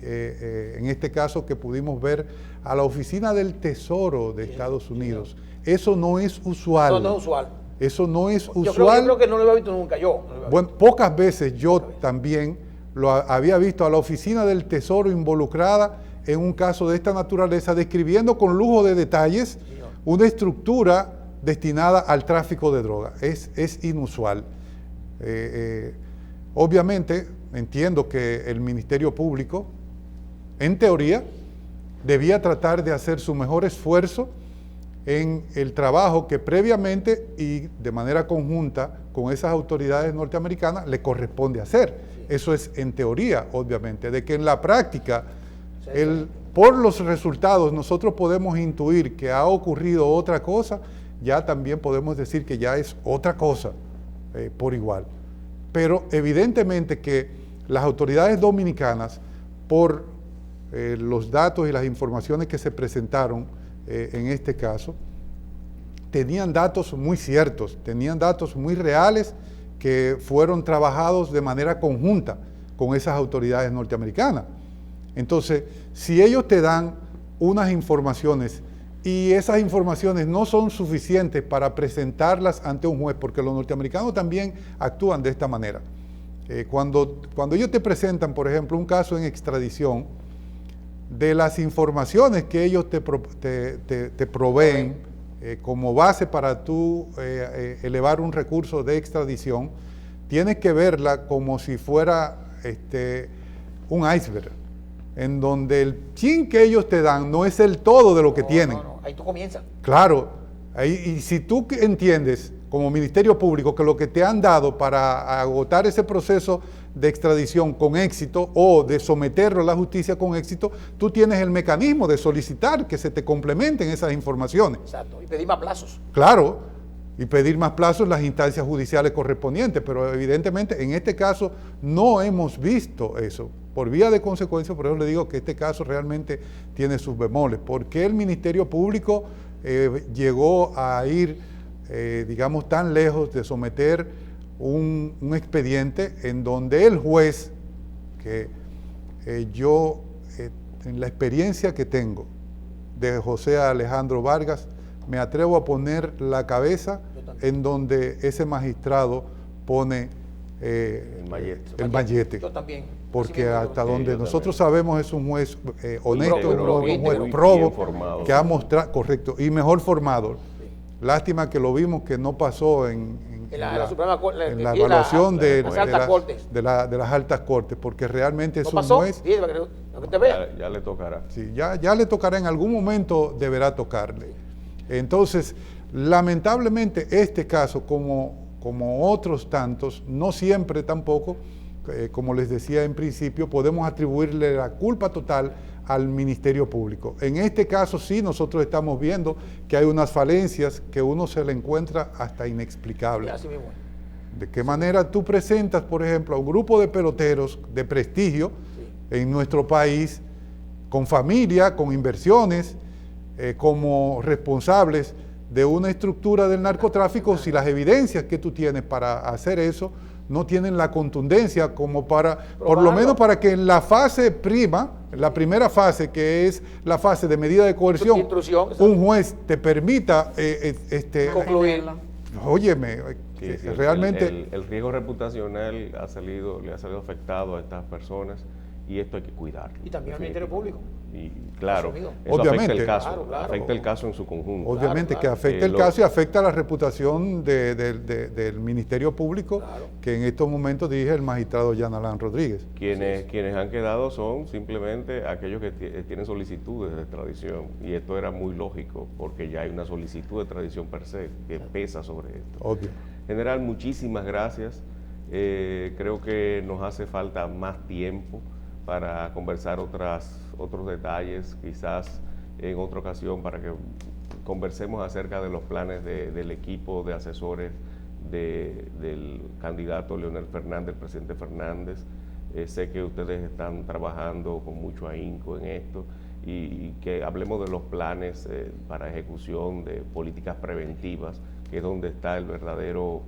en este caso que pudimos ver a la Oficina del Tesoro de Estados Unidos, eso no es usual. No, no es usual. Eso no es usual. Yo creo que no lo había visto nunca yo. Bueno, pocas veces yo también lo había visto a la Oficina del Tesoro involucrada en un caso de esta naturaleza, describiendo con lujo de detalles una estructura destinada al tráfico de droga. Es inusual. Obviamente, entiendo que el Ministerio Público, en teoría, debía tratar de hacer su mejor esfuerzo en el trabajo que previamente y de manera conjunta con esas autoridades norteamericanas le corresponde hacer. Sí. Eso es en teoría, obviamente, de que en la práctica, por los resultados nosotros podemos intuir que ha ocurrido otra cosa, ya también podemos decir que ya es otra cosa por igual. Pero evidentemente que las autoridades dominicanas, por los datos y las informaciones que se presentaron en este caso, tenían datos muy ciertos, tenían datos muy reales que fueron trabajados de manera conjunta con esas autoridades norteamericanas. Entonces, si ellos te dan unas informaciones y esas informaciones no son suficientes para presentarlas ante un juez, porque los norteamericanos también actúan de esta manera. Cuando ellos te presentan, por ejemplo, un caso en extradición, de las informaciones que ellos te proveen como base para tú elevar un recurso de extradición, tienes que verla como si fuera un iceberg, en donde el chin que ellos te dan no es el todo de lo que tienen. No, ahí tú comienzas. Claro, y si tú entiendes como Ministerio Público que lo que te han dado para agotar ese proceso de extradición con éxito o de someterlo a la justicia con éxito, tú tienes el mecanismo de solicitar que se te complementen esas informaciones. Exacto, y pedir más plazos. Claro, y pedir más plazos en las instancias judiciales correspondientes, pero evidentemente en este caso no hemos visto eso. Por vía de consecuencia, por eso le digo que este caso realmente tiene sus bemoles. ¿Por qué el Ministerio Público llegó a ir, digamos, tan lejos de someter un expediente en donde el juez, que yo, en la experiencia que tengo de José Alejandro Vargas, me atrevo a poner la cabeza en donde ese magistrado pone el mallete? Yo también. Porque hasta donde nosotros sabemos es un juez honesto, un juez bien probo, formado, que ha mostrado, correcto, y mejor formado. Lástima que lo vimos que no pasó en la evaluación de las altas cortes, porque realmente es un juez. Ya le tocará. Sí, ya le tocará, en algún momento deberá tocarle. Entonces, lamentablemente este caso, como otros tantos, no siempre tampoco, como les decía en principio, podemos atribuirle la culpa total al Ministerio Público. En este caso sí, nosotros estamos viendo que hay unas falencias que uno se le encuentra hasta inexplicable. ¿De qué manera tú presentas, por ejemplo, a un grupo de peloteros de prestigio en nuestro país, con familia, con inversiones, como responsables de una estructura del narcotráfico, si las evidencias que tú tienes para hacer eso no tienen la contundencia como para, por lo menos para que en la fase prima, la primera fase, que es la fase de medida de coerción, un juez te permita concluirlo. Óyeme, sí, realmente el riesgo reputacional le ha salido afectado a estas personas, y esto hay que cuidarlo. Y también al Ministerio Público. Y claro, eso obviamente, afecta el caso, claro. afecta el caso en su conjunto. Obviamente que afecta el caso y afecta la reputación del Ministerio Público, que en estos momentos dirige el magistrado Jan Alain Rodríguez. Quienes han quedado son simplemente aquellos que tienen solicitudes de extradición, y esto era muy lógico, porque ya hay una solicitud de extradición per se que pesa sobre esto. Obvio. General, muchísimas gracias. Creo que nos hace falta más tiempo para conversar otros detalles, quizás en otra ocasión, para que conversemos acerca de los planes del equipo de asesores del candidato Leonel Fernández, el presidente Fernández. Sé que ustedes están trabajando con mucho ahínco en esto, y que hablemos de los planes para ejecución de políticas preventivas, que es donde está el verdadero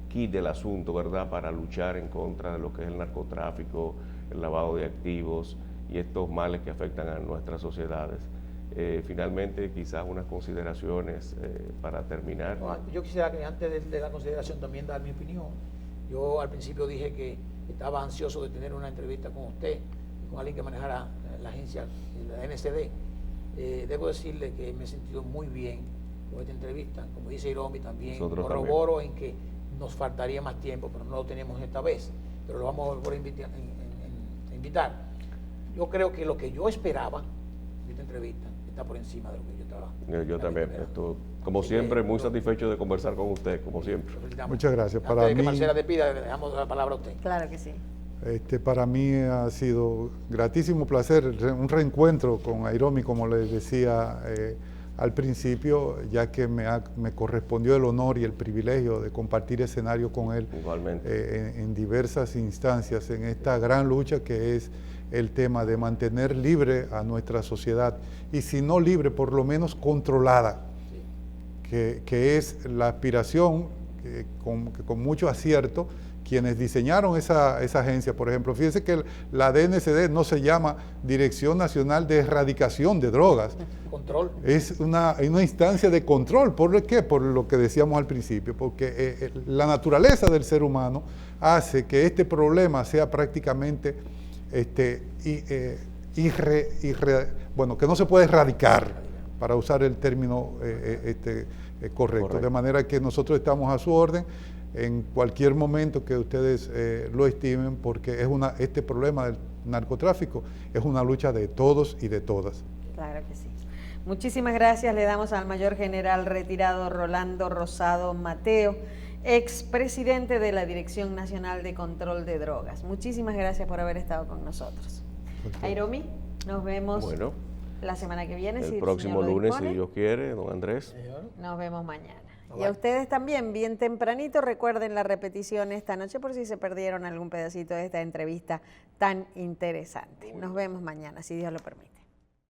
kit del asunto, ¿verdad?, para luchar en contra de lo que es el narcotráfico, el lavado de activos y estos males que afectan a nuestras sociedades. Finalmente, quizás unas consideraciones para terminar. No, yo quisiera que antes de la consideración también dar mi opinión. Yo al principio dije que estaba ansioso de tener una entrevista con usted y con alguien que manejara la agencia, la NCD. Debo decirle que me he sentido muy bien con esta entrevista. Como dice Iromi, también corroboro en que nos faltaría más tiempo, pero no lo tenemos esta vez, pero lo vamos a volver a invitar. Yo creo que lo que yo esperaba de esta entrevista está por encima de lo que yo estaba. Yo también, como siempre, muy satisfecho de conversar con usted, como siempre. Muchas gracias. Antes de que Marcela despida, le dejamos la palabra a usted. Claro que sí. Para mí ha sido gratísimo placer, un reencuentro con Iromi, como les decía al principio, ya que me correspondió el honor y el privilegio de compartir escenario con él en diversas instancias en esta gran lucha que es el tema de mantener libre a nuestra sociedad, y si no libre, por lo menos controlada, que es la aspiración, que con mucho acierto, quienes diseñaron esa agencia, por ejemplo, fíjense que la DNCD no se llama Dirección Nacional de Erradicación de Drogas. Control. Es una instancia de control. ¿Por qué? Por lo que decíamos al principio, porque la naturaleza del ser humano hace que este problema sea prácticamente, bueno, que no se puede erradicar, para usar el término correcto. De manera que nosotros estamos a su orden en cualquier momento que ustedes lo estimen, porque este problema del narcotráfico es una lucha de todos y de todas. Claro que sí. Muchísimas gracias le damos al mayor general retirado Rolando Rosado Mateo, expresidente de la Dirección Nacional de Control de Drogas. Muchísimas gracias por haber estado con nosotros. Jairomi, nos vemos la semana que viene. El próximo lunes, si Dios quiere, don Andrés. Nos vemos mañana. Y a ustedes también, bien tempranito, recuerden la repetición esta noche por si se perdieron algún pedacito de esta entrevista tan interesante. Nos vemos mañana, si Dios lo permite.